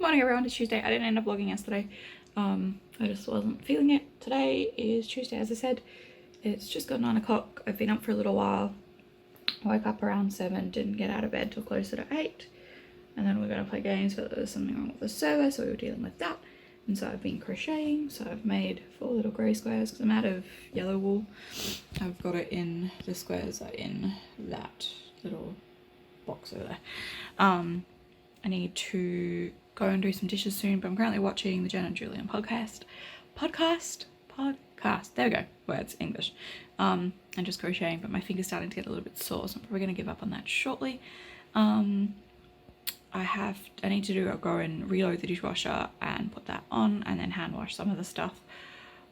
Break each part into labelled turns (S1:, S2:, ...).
S1: Morning everyone, it's Tuesday. I didn't end up vlogging yesterday. I just wasn't feeling it. Today is Tuesday, as I said. It's just got 9 o'clock. I've been up for a little while. Woke up around 7, didn't get out of bed till closer to 8. And then we're going to play games, but there was something wrong with the server, so we were dealing with that. And so I've been crocheting, so I've made 4 little grey squares because I'm out of yellow wool. I've got it in, the squares are in that little box over there. I need to go and do some dishes soon, but I'm currently watching the Jen and Julian podcast. There we go, words, English. And just crocheting, but my finger's starting to get a little bit sore, so I'm probably going to give up on that shortly. I need to go and reload the dishwasher and put that on, and then hand wash some of the stuff.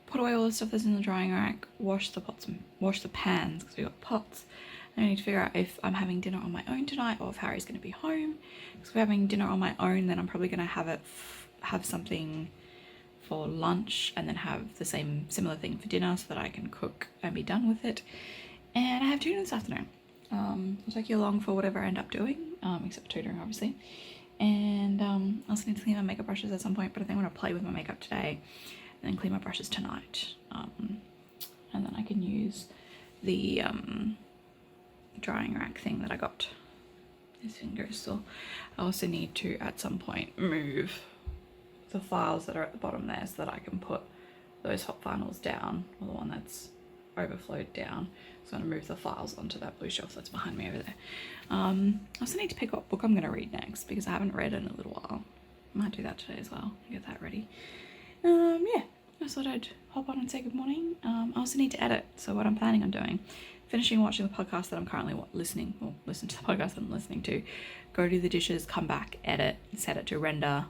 S1: Put away all the stuff that's in the drying rack, wash the pots and wash the pans because we got pots. I need to figure out if I'm having dinner on my own tonight or if Harry's going to be home. Because if we're having dinner on my own, then I'm probably going to have something for lunch and then have the similar thing for dinner so that I can cook and be done with it. And I have tutoring this afternoon. I'll take you along for whatever I end up doing, except for tutoring obviously. And I also need to clean my makeup brushes at some point, but I think I'm going to play with my makeup today and then clean my brushes tonight. And then I can use the drying rack thing that I got. This finger is still. I also need to at some point move the files that are at the bottom there so that I can put those hot vinyls down, or the one that's overflowed down. So I'm going to move the files onto that blue shelf that's behind me over there. I also need to pick what book I'm going to read next because I haven't read in a little while. I might do that today as well, get that ready. Yeah, I just thought I'd hop on and say good morning. I also need to edit, so what I'm planning on doing, finishing watching the podcast that I'm currently listen to the podcast that I'm listening to, go do the dishes, come back, edit, set it to render,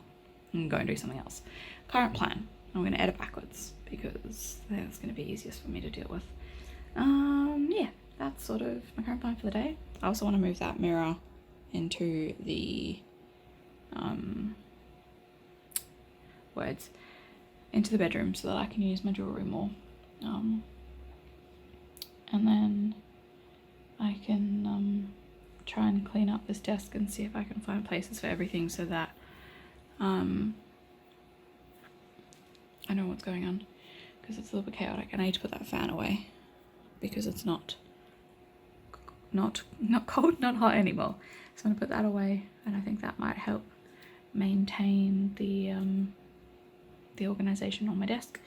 S1: and go and do something else. Current plan, I'm going to edit backwards because I think that's going to be easiest for me to deal with. Yeah, that's sort of my current plan for the day. I also want to move that mirror into the into the bedroom so that I can use my jewellery more. And then I can try and clean up this desk and see if I can find places for everything so that I know what's going on, because it's a little bit chaotic, and I need to put that fan away because it's not cold, not hot anymore. So I'm going to put that away, and I think that might help maintain the organization on my desk.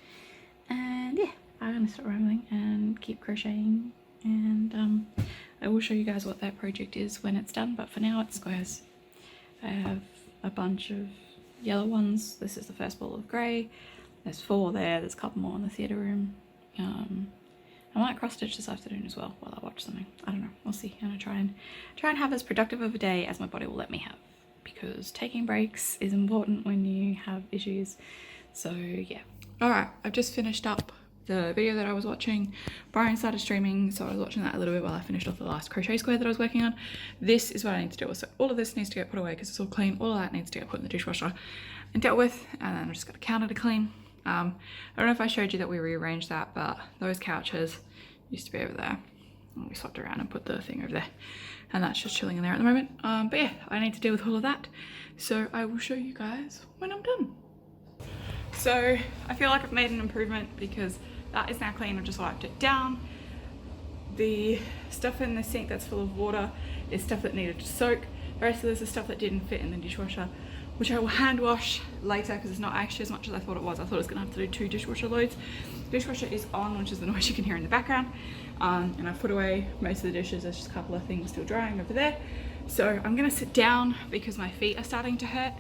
S1: And yeah, I'm going to start rambling and keep crocheting, and I will show you guys what that project is when it's done, but for now it's squares. I have a bunch of yellow ones. This is the first ball of grey. There's 4 there, there's a couple more in the theatre room. I might cross stitch this afternoon as well while I watch something. I don't know, we'll see. I'm gonna try and have as productive of a day as my body will let me have, because taking breaks is important when you have issues. So yeah. Alright, I've just finished up the video that I was watching. Brian started streaming, so I was watching that a little bit while I finished off the last crochet square that I was working on. This is what I need to do. So all of this needs to get put away because it's all clean. All of that needs to get put in the dishwasher and dealt with, and then I've just got a counter to clean. I don't know if I showed you that we rearranged that, but those couches used to be over there. And we swapped around and put the thing over there, and that's just chilling in there at the moment. But yeah, I need to deal with all of that, so I will show you guys when I'm done. So I feel like I've made an improvement because that is now clean. I've just wiped it down. The stuff in the sink that's full of water is stuff that needed to soak. The rest of this is stuff that didn't fit in the dishwasher, which I will hand wash later because it's not actually as much as I thought it was. I thought I was going to have to do 2 dishwasher loads. The dishwasher is on, which is the noise you can hear in the background. And I've put away most of the dishes. There's just a couple of things still drying over there. So I'm going to sit down because my feet are starting to hurt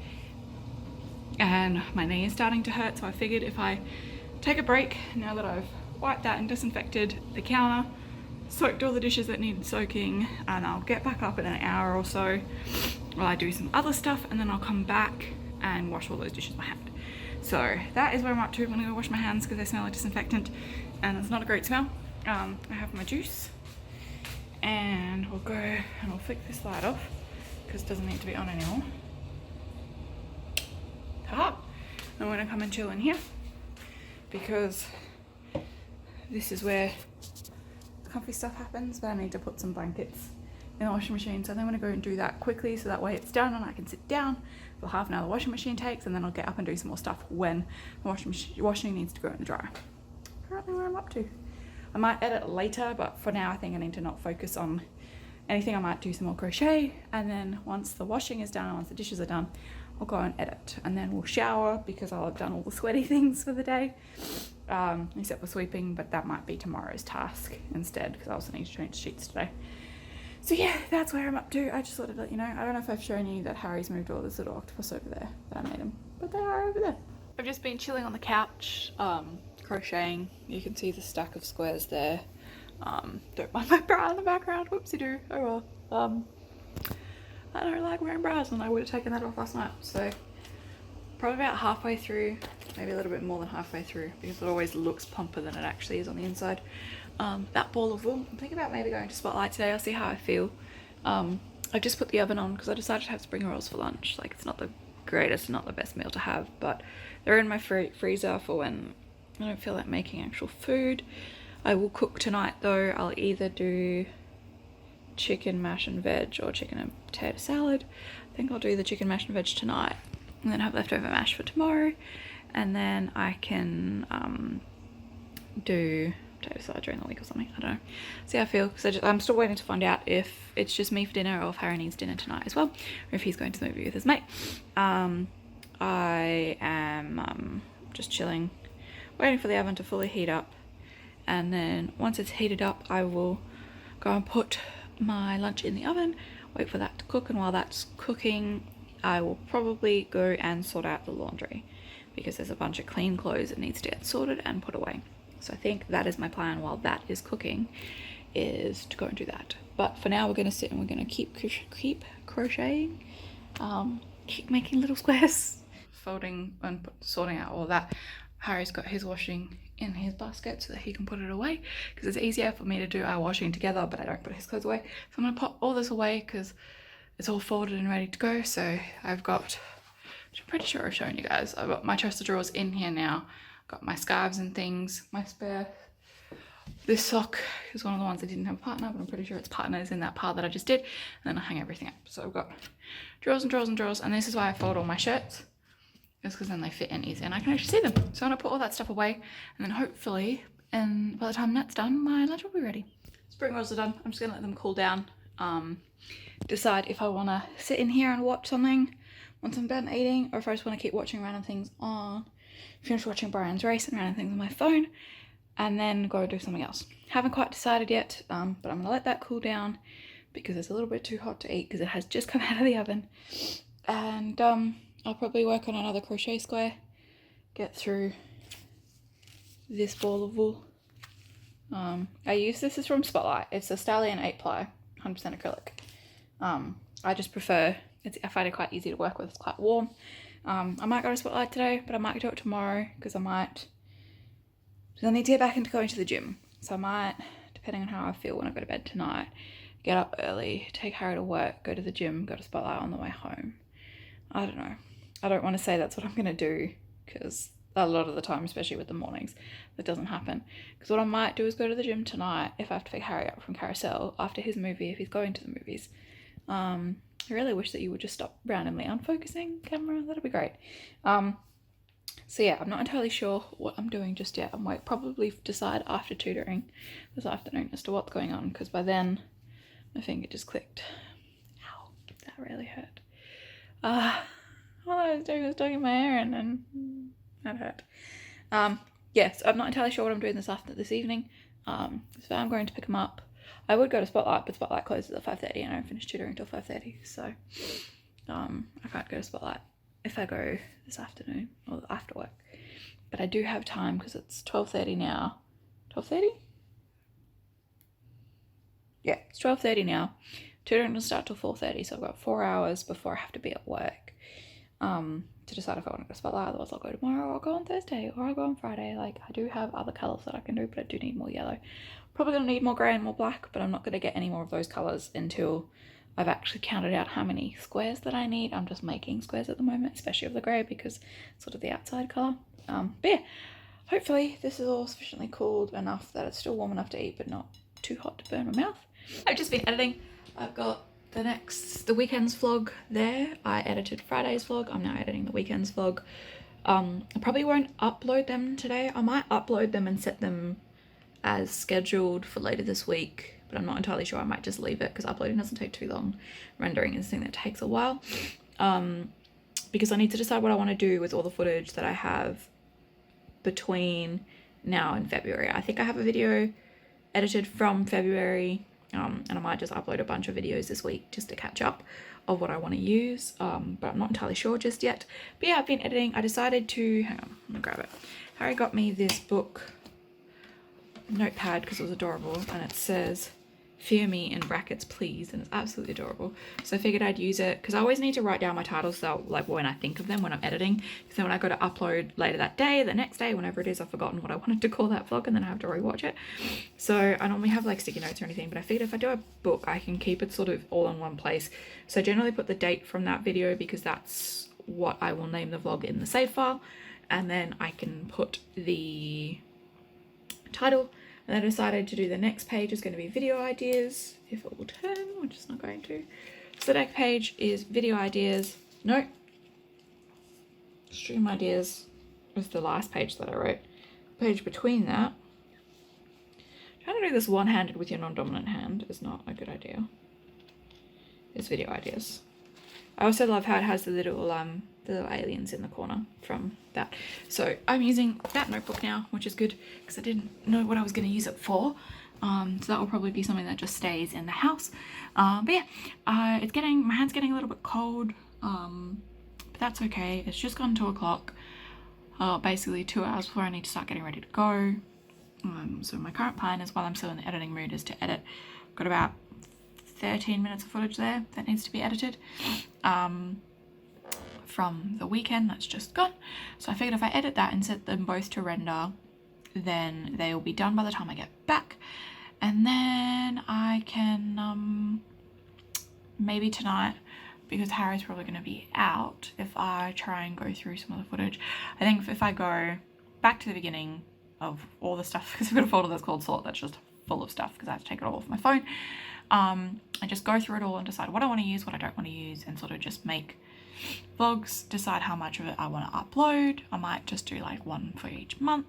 S1: and my knee is starting to hurt. So I figured if I take a break, now that I've wiped that and disinfected the counter, soaked all the dishes that needed soaking, and I'll get back up in an hour or so while I do some other stuff, and then I'll come back and wash all those dishes by hand. So that is where I'm up to. I'm gonna go wash my hands because they smell like disinfectant and it's not a great smell. I have my juice, and we'll go and I'll flick this light off because it doesn't need to be on anymore. Ta-ha! I'm gonna come and chill in here because this is where the comfy stuff happens, but I need to put some blankets in the washing machine, so I'm going to go and do that quickly so that way it's done and I can sit down for half an hour the washing machine takes, and then I'll get up and do some more stuff when the washing needs to go in the dryer. Currently where I'm up to. I might edit later, but for now I think I need to not focus on anything. I might do some more crochet, and then once the washing is done, once the dishes are done, I'll go and edit, and then we'll shower because I'll have done all the sweaty things for the day, except for sweeping, but that might be tomorrow's task instead because I also need to change sheets today. So yeah, that's where I'm up to. I just thought I'd let you know. I don't know if I've shown you that Harry's moved all this little octopus over there that I made him, but they are over there. I've just been chilling on the couch, crocheting. You can see the stack of squares there. Don't mind my bra in the background, whoopsie doo, oh well. I don't like wearing bras, and I would have taken that off last night, so probably about halfway through, maybe a little bit more than halfway through, because it always looks plumper than it actually is on the inside. That ball of wool, I'm thinking about maybe going to Spotlight today. I'll see how I feel. I just put the oven on because I decided to have spring rolls for lunch. Like, it's not the greatest, not the best meal to have, but they're in my freezer for when I don't feel like making actual food. I will cook tonight though. I'll either do chicken mash and veg or chicken and potato salad. I think I'll do the chicken mash and veg tonight and then have leftover mash for tomorrow, and then I can do potato salad during the week or something. I don't know, see how I feel, because I'm still waiting to find out if it's just me for dinner or if Harry needs dinner tonight as well, or if he's going to the movie with his mate. I am just chilling, waiting for the oven to fully heat up, and then once it's heated up I will go and put my lunch in the oven, wait for that to cook, and while that's cooking I will probably go and sort out the laundry because there's a bunch of clean clothes that needs to get sorted and put away. So I think that is my plan while that is cooking, is to go and do that. But for now we're going to sit and we're going to keep crocheting, keep making little squares, folding and sorting out all that. Harry's got his washing in his basket so that he can put it away, because it's easier for me to do our washing together but I don't put his clothes away. So I'm going to pop all this away because it's all folded and ready to go. So I've got, which I'm pretty sure I've shown you guys, I've got my chest of drawers in here now. Got my scarves and things, my spare. This sock is one of the ones I didn't have a partner, but I'm pretty sure its partner is in that pile that I just did. And then I hang everything up. So I've got drawers and drawers and drawers, and this is why I fold all my shirts. It's because then they fit in easy and I can actually see them. So I'm gonna put all that stuff away, and then hopefully, and by the time that's done, my lunch will be ready. Spring rolls are done. I'm just gonna let them cool down. Decide if I wanna sit in here and watch something once I'm done eating, or if I just wanna keep watching random things on, finish watching Brian's race and random things on my phone, and then go do something else. Haven't quite decided yet, but I'm gonna let that cool down because it's a little bit too hot to eat because it has just come out of the oven. And I'll probably work on another crochet square, get through this ball of wool. This is from Spotlight. It's a Stallion 8-ply, 100% acrylic. I just prefer, I find it quite easy to work with, it's quite warm. I might go to Spotlight today, but I might do it tomorrow because I need to get back into going to the gym. So I might, depending on how I feel when I go to bed tonight, get up early, take Harry to work, go to the gym, go to Spotlight on the way home. I don't know. I don't want to say that's what I'm going to do because a lot of the time, especially with the mornings, that doesn't happen. Because what I might do is go to the gym tonight if I have to pick Harry up from Carousel after his movie, if he's going to the movies. I really wish that you would just stop randomly unfocusing camera. That'd be great. So yeah, I'm not entirely sure what I'm doing just yet. I might probably decide after tutoring this afternoon as to what's going on, because by then my finger just clicked. Ow, that really hurt. All I was doing was tugging my hair and then that hurt. Yes, I'm not entirely sure what I'm doing this evening. So I'm going to pick him up. I would go to Spotlight, but Spotlight closes at 5:30 and I don't finish tutoring until 5:30. So I can't go to Spotlight if I go this afternoon or after work. But I do have time because it's 12:30 now. 12:30? Yeah, it's 12:30 now. Tutoring will start till 4:30, so I've got 4 hours before I have to be at work to decide if I want to go to Spotlight. Otherwise I'll go tomorrow, or I'll go on Thursday, or I'll go on Friday. Like, I do have other colours that I can do, but I do need more yellow. Probably going to need more grey and more black, but I'm not going to get any more of those colours until I've actually counted out how many squares that I need. I'm just making squares at the moment, especially of the grey, because it's sort of the outside colour. But yeah, hopefully this is all sufficiently cooled enough that it's still warm enough to eat, but not too hot to burn my mouth. I've just been editing. I've got the weekend's vlog there. I edited Friday's vlog. I'm now editing the weekend's vlog. I probably won't upload them today. I might upload them and set them as scheduled for later this week, but I'm not entirely sure. I might just leave it because uploading doesn't take too long. Rendering is a thing that takes a while. Because I need to decide what I want to do with all the footage that I have between now and February. I think I have a video edited from February, and I might just upload a bunch of videos this week just to catch up of what I want to use, but I'm not entirely sure just yet. But yeah, I've been editing. I decided to, hang on, let me grab it. Harry got me this book notepad because it was adorable, and it says "Fear me" in brackets please, and it's absolutely adorable. So I figured I'd use it because I always need to write down my titles, so like when I think of them when I'm editing, because then when I go to upload later that day, the next day, whenever it is, I've forgotten what I wanted to call that vlog and then I have to rewatch it. So I normally have like sticky notes or anything, but I figured if I do a book I can keep it sort of all in one place. So I generally put the date from that video because that's what I will name the vlog in the save file, and then I can put the title. And I decided to do the next page is going to be video ideas, if it will turn, which is not going to. So the next page is video ideas. No, stream ideas was the last page that I wrote. Page between that. Trying to do this one-handed with your non-dominant hand is not a good idea. It's video ideas. I also love how it has the little aliens in the corner from that. So I'm using that notebook now, which is good because I didn't know what I was going to use it for. So that will probably be something that just stays in the house. But yeah, my hand's getting a little bit cold, but that's okay. It's just gone 2 o'clock, basically 2 hours before I need to start getting ready to go. So my current plan is, while I'm still in the editing mood, is to edit. I've got about 13 minutes of footage there that needs to be edited from the weekend that's just gone. So I figured if I edit that and set them both to render, then they will be done by the time I get back, and then I can maybe tonight, because Harry's probably going to be out, if I try and go through some of the footage. I think if I go back to the beginning of all the stuff, because I've got a folder that's called sort that's just full of stuff because I have to take it all off my phone, and just go through it all and decide what I want to use, what I don't want to use, and sort of just make vlogs, decide how much of it I want to upload. I might just do like one for each month,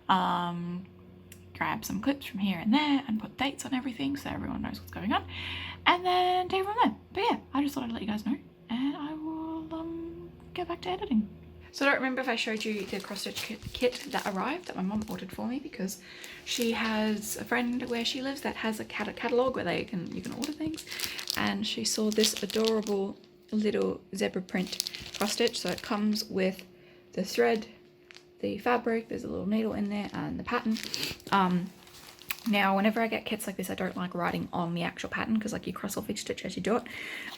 S1: grab some clips from here and there and put dates on everything so everyone knows what's going on, and then take it from there. But yeah, I just thought I'd let you guys know, and I will get back to editing. So I don't remember if I showed you the cross-stitch kit that arrived that my mum ordered for me, because she has a friend where she lives that has a catalogue where you can order things, and she saw this adorable little zebra print cross-stitch. So it comes with the thread, the fabric, there's a little needle in there, and the pattern. Now whenever I get kits like this, I don't like writing on the actual pattern because like you cross off each stitch as you do it.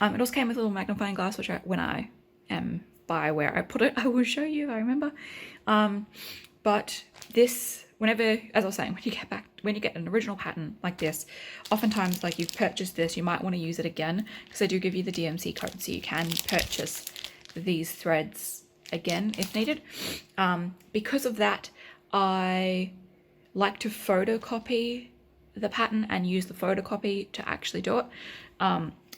S1: It also came with a little magnifying glass, which when I am by where I put it, I will show you if I remember. But this, whenever, as I was saying, when you get an original pattern like this, oftentimes like you've purchased this, you might want to use it again, because they do give you the DMC code, so you can purchase these threads again if needed. Because of that, I like to photocopy the pattern and use the photocopy to actually do it.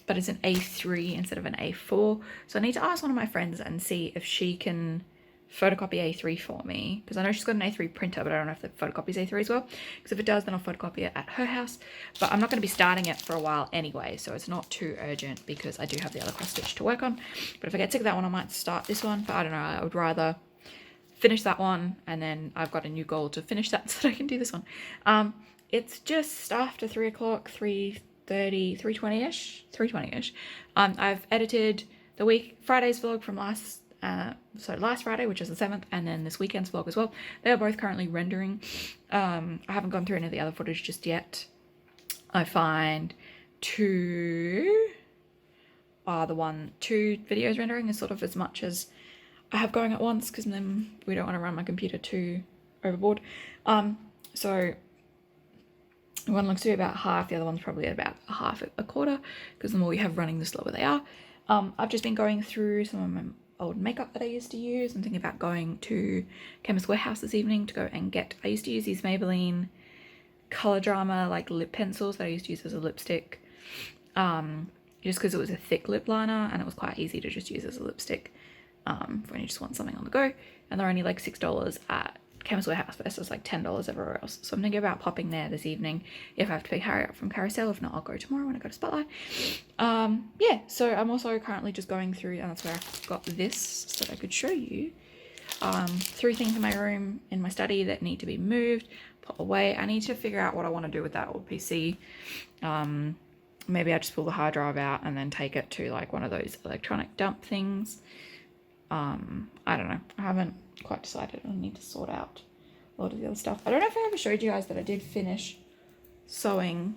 S1: But it's an A3 instead of an A4. So I need to ask one of my friends and see if she can photocopy A3 for me, because I know she's got an A3 printer, but I don't know if the photocopies A3 as well, because if it does, then I'll photocopy it at her house. But I'm not going to be starting it for a while anyway, so it's not too urgent because I do have the other cross stitch to work on. But if I get sick of that one, I might start this one, but I don't know, I would rather finish that one, and then I've got a new goal to finish that so that I can do this one. It's just after 3 o'clock, 3:30, 3:20ish. I've edited Friday's vlog from last Friday, which is the 7th, and then this weekend's vlog as well. They are both currently rendering. I haven't gone through any of the other footage just yet. I find two videos rendering is sort of as much as I have going at once, because then we don't want to run my computer too overboard. So one looks to be about half, the other one's probably at about a quarter, because the more we have running, the slower they are. I've just been going through some of my old makeup that I used to use. I'm thinking about going to Chemist Warehouse this evening to go and I used to use these Maybelline Color Drama like lip pencils that I used to use as a lipstick. And just because it was a thick lip liner and it was quite easy to just use as a lipstick when you just want something on the go. And they're only like $6 at Chemist Warehouse versus like $10 everywhere else. So I'm thinking about popping there this evening if I have to pick Harry up from Carousel. If not, I'll go tomorrow when I go to Spotlight. Yeah, so I'm also currently just going through, and that's where I got this so that I could show you. 3 things in my room, in my study that need to be moved, put away. I need to figure out what I want to do with that old PC. Maybe I just pull the hard drive out and then take it to like one of those electronic dump things. I don't know. I haven't quite decided. I need to sort out a lot of the other stuff. I don't know if I ever showed you guys that I did finish sewing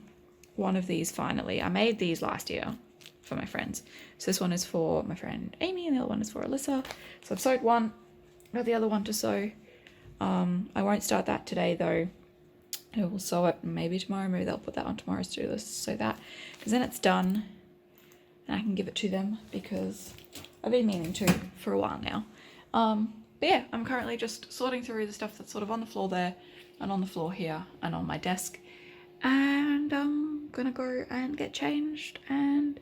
S1: one of these finally. I made these last year for my friends. So this one is for my friend Amy and the other one is for Alyssa. So I've sewed one, got the other one to sew. I won't start that today though. I will sew it maybe tomorrow. Maybe they'll put that on tomorrow's to-do list, so that, because then it's done and I can give it to them, because I've been meaning to for a while now. But yeah, I'm currently just sorting through the stuff that's sort of on the floor there and on the floor here and on my desk, and I'm gonna go and get changed and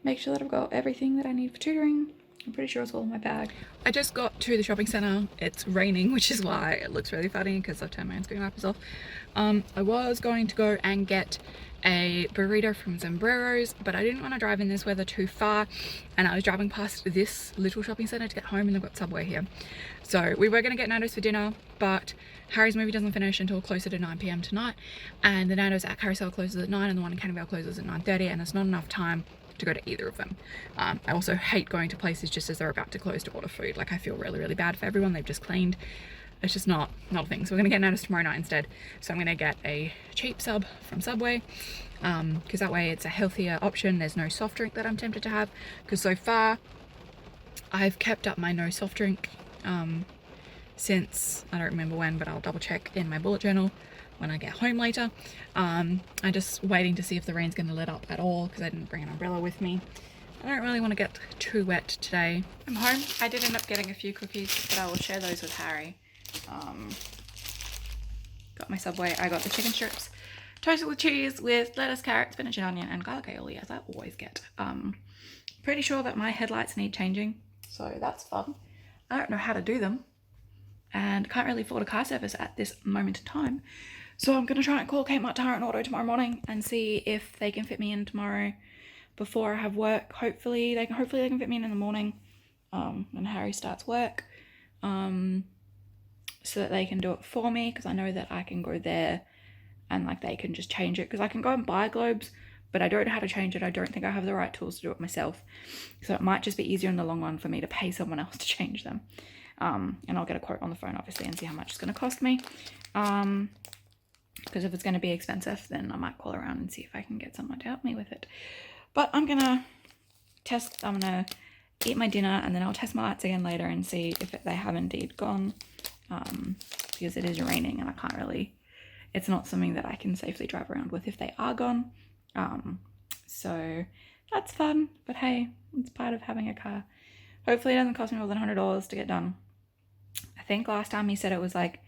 S1: make sure that I've got everything that I need for tutoring. I'm pretty sure it's all in my bag. I just got to the shopping centre. It's raining, which is why it looks really funny, because I've turned my on-screen wipers off. I was going to go and get a burrito from Sombreros, but I didn't want to drive in this weather too far, and I was driving past this little shopping centre to get home, and they've got Subway here. So we were going to get Nando's for dinner, but Harry's movie doesn't finish until closer to 9 p.m. tonight, and the Nando's at Carousel closes at 9 and the one in Canterville closes at 9:30, and it's not enough time to go to either of them. I also hate going to places just as they're about to close to order food. Like, I feel really, really bad for everyone. They've just cleaned. It's just not a thing. So we're gonna get Nando's tomorrow night instead. So I'm gonna get a cheap sub from Subway, because that way it's a healthier option. There's no soft drink that I'm tempted to have, because so far I've kept up my no soft drink since, I don't remember when, but I'll double check in my bullet journal when I get home later. I'm just waiting to see if the rain's going to let up at all, because I didn't bring an umbrella with me. I don't really want to get too wet today. I'm home. I did end up getting a few cookies, but I will share those with Harry. Got my Subway. I got the chicken strips toasted with cheese with lettuce, carrot, spinach and onion, and garlic aioli, as I always get. Pretty sure that my headlights need changing, so that's fun. I don't know how to do them, and can't really afford a car service at this moment in time. So I'm going to try and call Kmart Tire and Auto tomorrow morning and see if they can fit me in tomorrow before I have work. Hopefully they can fit me in the morning when Harry starts work, so that they can do it for me, because I know that I can go there and like they can just change it, because I can go and buy globes, but I don't know how to change it. I don't think I have the right tools to do it myself, so it might just be easier in the long run for me to pay someone else to change them. And I'll get a quote on the phone obviously and see how much it's going to cost me. Because if it's going to be expensive, then I might call around and see if I can get someone to help me with it. But I'm going to eat my dinner, and then I'll test my lights again later and see if they have indeed gone. Because it is raining and I can't really, it's not something that I can safely drive around with if they are gone. So that's fun, but hey, it's part of having a car. Hopefully it doesn't cost me more than $100 to get done. I think last time he said it was like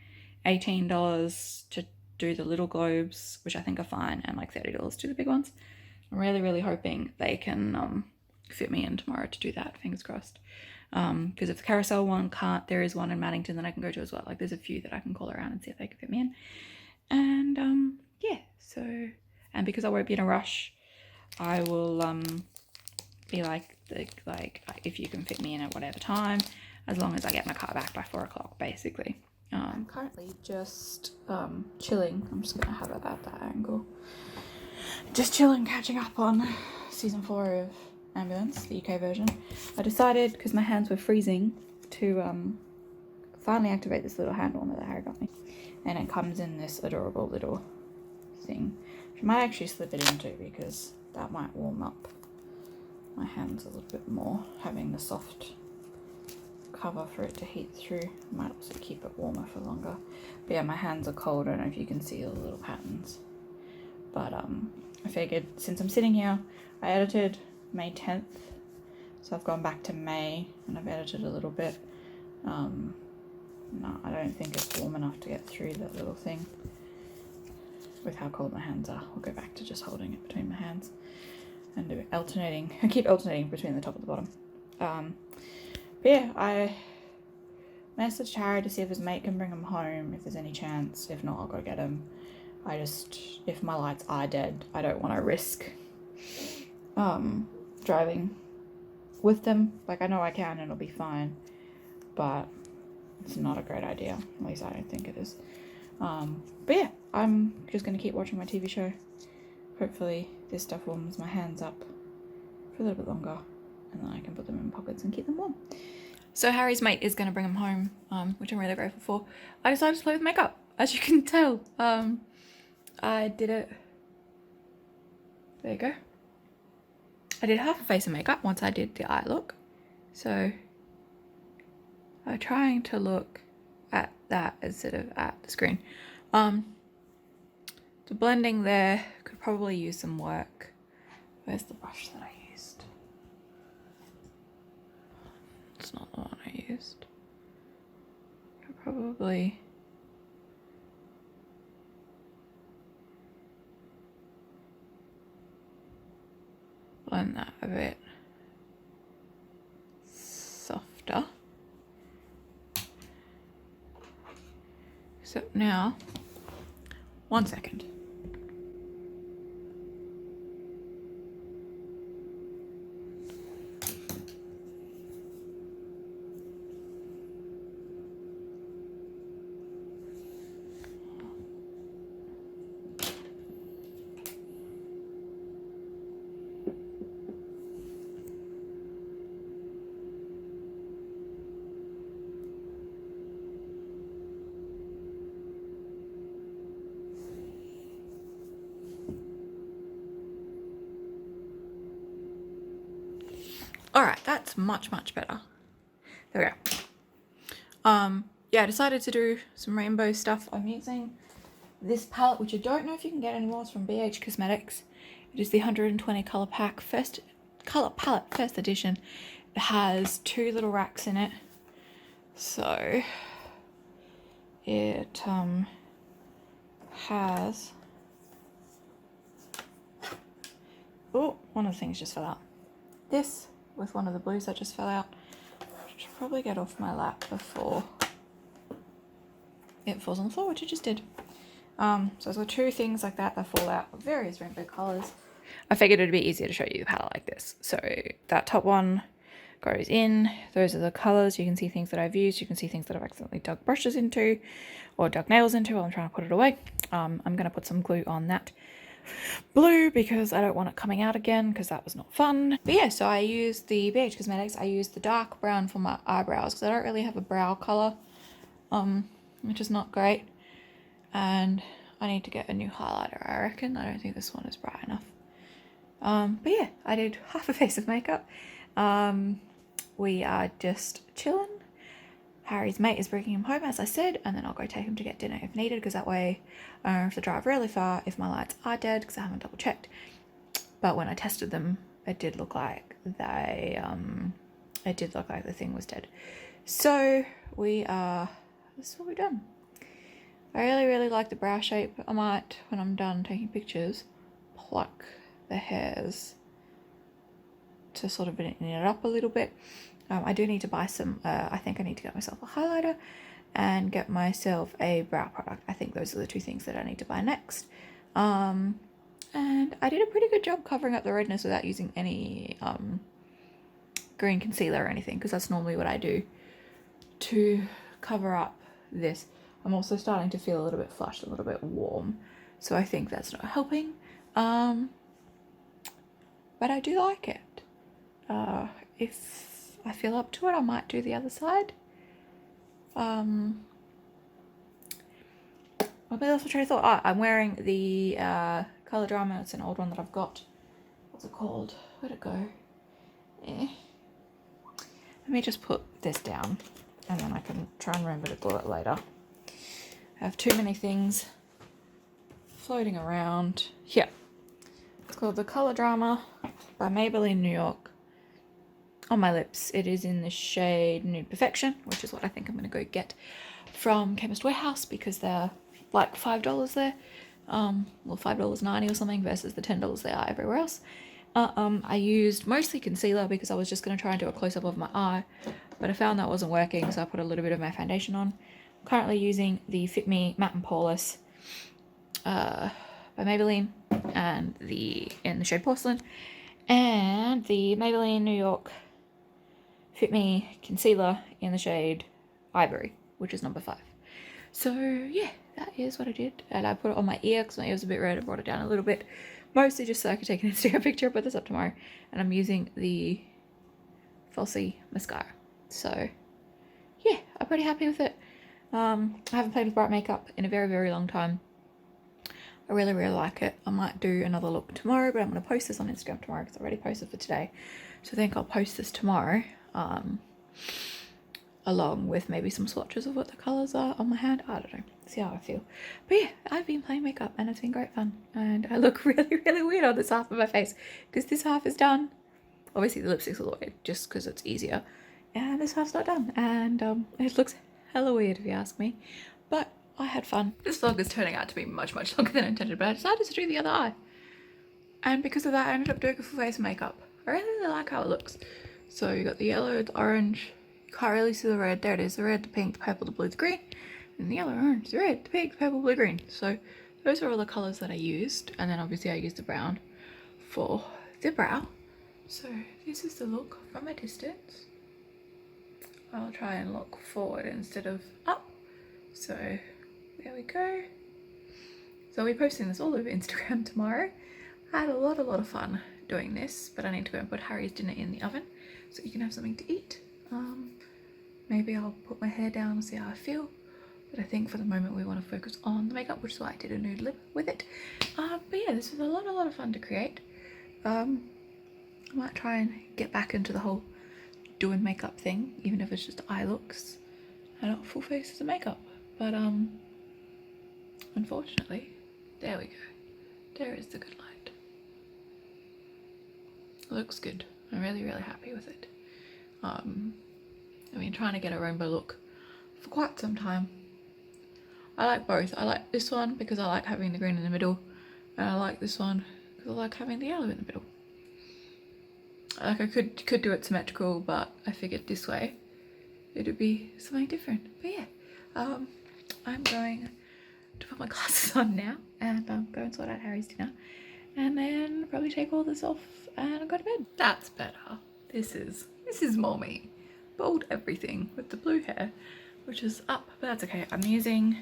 S1: $18 to do the little globes, which I think are fine, and like $30 to do the big ones. I'm really, really hoping they can fit me in tomorrow to do that, fingers crossed. Because if the Carousel one can't, there is one in Maddington that I can go to as well. Like, there's a few that I can call around and see if they can fit me in. And yeah, so, and because I won't be in a rush, I will be like if you can fit me in at whatever time, as long as I get my car back by 4 o'clock, basically. I'm currently just chilling. I'm just gonna have it at that angle. Just chilling, catching up on season 4 of Ambulance, the UK version. I decided, because my hands were freezing, to finally activate this little hand warmer that Harry got me, and it comes in this adorable little thing, which I might actually slip it into, because that might warm up my hands a little bit more, having the soft cover for it to heat through. Might also keep it warmer for longer. But yeah, my hands are cold. I don't know if you can see all the little patterns, but I figured, since I'm sitting here, I edited May 10th, so I've gone back to May and I've edited a little bit. No, I don't think it's warm enough to get through that little thing with how cold my hands are. I'll go back to just holding it between my hands. and do alternating. I keep alternating between the top and the bottom. But yeah, I messaged Harry to see if his mate can bring him home if there's any chance. If not, I'll go get him. If my lights are dead, I don't want to risk driving with them. Like, I know I can and it'll be fine, but it's not a great idea. At least I don't think it is. But yeah, I'm just going to keep watching my TV show. Hopefully this stuff warms my hands up for a little bit longer, and then I can put them in pockets and keep them warm. So Harry's mate is going to bring him home, which I'm really grateful for. I decided to play with makeup, as you can tell. I did it. There you go. I did half a face of makeup once I did the eye look. So I'm trying to look at that instead of at the screen. The blending there could probably use some work. Where's the brush that I used? It's not the one I used. Could probably blend that a bit softer. Except now, 1 second. All right, that's much better. There we go. Yeah, I decided to do some rainbow stuff. I'm using this palette, which I don't know if you can get anymore. It's from BH Cosmetics. It is the 120 color pack color palette first edition. It has 2 little racks in it, so it has. Oh, one of the things just fell out. This with one of the blues that just fell out. I should probably get off my lap before it falls on the floor, which it just did. So I've got 2 things like that fall out of various rainbow colours. I figured it'd be easier to show you the palette like this. So that top one goes in. Those are the colours. You can see things that I've used. You can see things that I've accidentally dug brushes into or dug nails into while I'm trying to put it away. I'm going to put some glue on that blue because I don't want it coming out again because that was not fun. But yeah, so I used the BH Cosmetics. I used the dark brown for my eyebrows because I don't really have a brow colour, which is not great. And I need to get a new highlighter, I reckon. I don't think this one is bright enough. But yeah, I did half a face of makeup. We are just chilling. Harry's mate is bringing him home, as I said, and then I'll go take him to get dinner if needed, because that way I don't have to drive really far if my lights are dead, because I haven't double checked. But when I tested them, it did look like the thing was dead. So this is what we've done. I really like the brow shape. I might, when I'm done taking pictures, pluck the hairs to sort of neaten it up a little bit. I do need to buy some, I think I need to get myself a highlighter and get myself a brow product. I think those are the 2 things that I need to buy next. And I did a pretty good job covering up the redness without using any green concealer or anything, because that's normally what I do to cover up this. I'm also starting to feel a little bit flushed, a little bit warm, so I think that's not helping. But I do like it. If I feel up to it, I might do the other side. Maybe that's what I thought. Oh, I'm wearing the Colour Drama. It's an old one that I've got. What's it called? Where'd it go? Let me just put this down and then I can try and remember to glue it later. I have too many things floating around. Here. It's called the Colour Drama by Maybelline New York. On my lips, it is in the shade Nude Perfection, which is what I think I'm going to go get from Chemist Warehouse because they're like $5 there. Well, $5.90 or something versus the $10 they are everywhere else. I used mostly concealer because I was just going to try and do a close-up of my eye, but I found that wasn't working, so I put a little bit of my foundation on. I'm currently using the Fit Me Matte and Poreless by Maybelline, and in the shade Porcelain, and the Maybelline New York Fit Me Concealer in the shade Ivory, which is number 5. So yeah, that is what I did, and I put it on my ear because my ear was a bit red. I brought it down a little bit, mostly just so I could take an Instagram picture. I'll put this up tomorrow, and I'm using the Falsy mascara. So yeah, I'm pretty happy with it. I haven't played with bright makeup in a very, very long time. I really, really like it. I might do another look tomorrow, but I'm going to post this on Instagram tomorrow because I already posted for today. So I think I'll post this tomorrow, along with maybe some swatches of what the colours are on my hand. I don't know, see how I feel. But yeah, I've been playing makeup and it's been great fun. And I look really, really weird on this half of my face because this half is done. Obviously the lipstick's all the way just because it's easier. And this half's not done. And it looks hella weird if you ask me. But I had fun. This vlog is turning out to be much, much longer than intended, but I decided to do the other eye. And because of that, I ended up doing a full face of makeup. I really, really like how it looks. So you got the yellow, the orange. You can't really see the red. There it is. The red, the pink, the purple, the blue, the green. And the yellow, orange, the red, the pink, the purple, blue, green. So those are all the colours that I used. And then obviously I used the brown for the brow. So this is the look from a distance. I'll try and look forward instead of up. So there we go. So I'll be posting this all over Instagram tomorrow. I had a lot of fun doing this, but I need to go and put Harry's dinner in the oven so you can have something to eat. Maybe I'll put my hair down and see how I feel. But I think for the moment we want to focus on the makeup, which is why I did a nude lip with it. But yeah, this was a lot of fun to create. I might try and get back into the whole doing makeup thing, even if it's just eye looks and not full faces of makeup. But unfortunately, there we go. There is the good light. It looks good. I'm really happy with it. I've been trying to get a rainbow look for quite some time. I like both. I like this one because I like having the green in the middle, and I like this one because I like having the yellow in the middle. Like I could do it symmetrical, but I figured this way it would be something different. But yeah, I'm going to put my glasses on now and go and sort out Harry's dinner, and then probably take all this off and go to bed. That's better. This is more me. Bold everything with the blue hair, which is up, but that's okay. I'm using,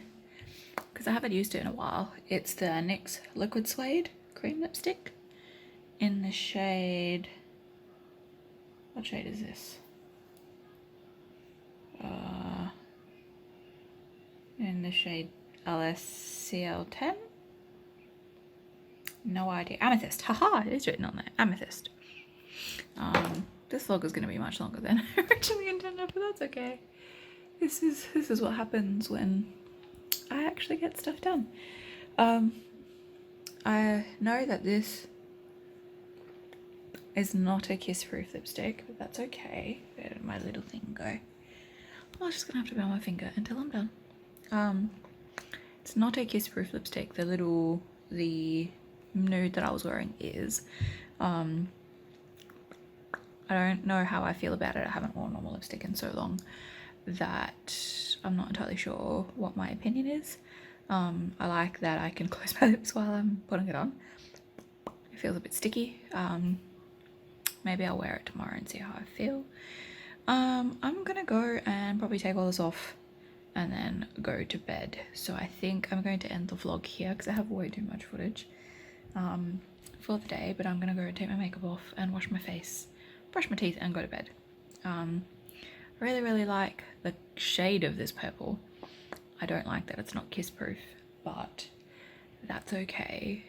S1: because I haven't used it in a while, it's the NYX Liquid Suede cream lipstick in the shade, what shade is this? In the shade LSCL10? No idea. Amethyst. Haha, it is written on there. Amethyst. This vlog is going to be much longer than originally intended, but that's okay. This is what happens when I actually get stuff done. I know that this is not a kiss-proof lipstick, but that's okay. Where did my little thing go? Well, I'm just gonna have to burn my finger until I'm done. It's not a kiss-proof lipstick. The nude that I was wearing is. I don't know how I feel about it. I haven't worn normal lipstick in so long that I'm not entirely sure what my opinion is. I like that I can close my lips while I'm putting it on. It feels a bit sticky. Maybe I'll wear it tomorrow and see how I feel. I'm gonna go and probably take all this off and then go to bed. So I think I'm going to end the vlog here because I have way too much footage for the day, but I'm gonna go and take my makeup off and wash my face, brush my teeth and go to bed. I really like the shade of this purple. I don't like that it's not kiss proof, but that's okay.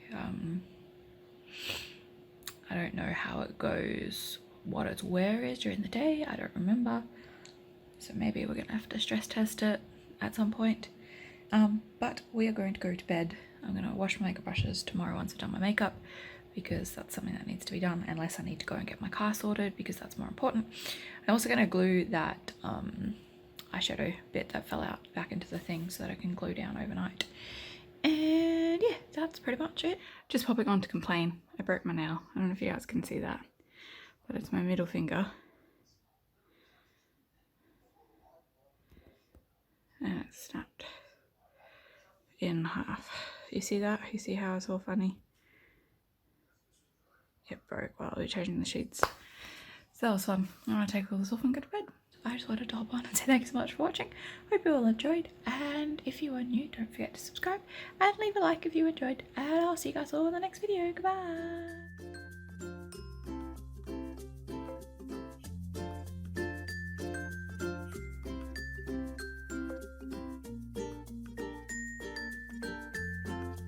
S1: I don't know how it goes, what its wear is during the day. I don't remember, so maybe we're gonna have to stress test it at some point. But we are going to go to bed. I'm gonna wash my makeup brushes tomorrow once I've done my makeup, because that's something that needs to be done, unless I need to go and get my car sorted, because that's more important. I'm also gonna glue that eyeshadow bit that fell out back into the thing so that I can glue down overnight. And yeah, that's that's pretty much it. Just popping on to complain. I broke my nail. I don't know if you guys can see that, but it's my middle finger. And it snapped in half. You see that? You see how it's all funny? It broke while we were changing the sheets. So that was fun. I'm gonna take all this off and go to bed. I just wanted to hop on and say thanks so much for watching. Hope you all enjoyed, and if you are new, don't forget to subscribe and leave a like if you enjoyed, and I'll see you guys all in the next video. Goodbye.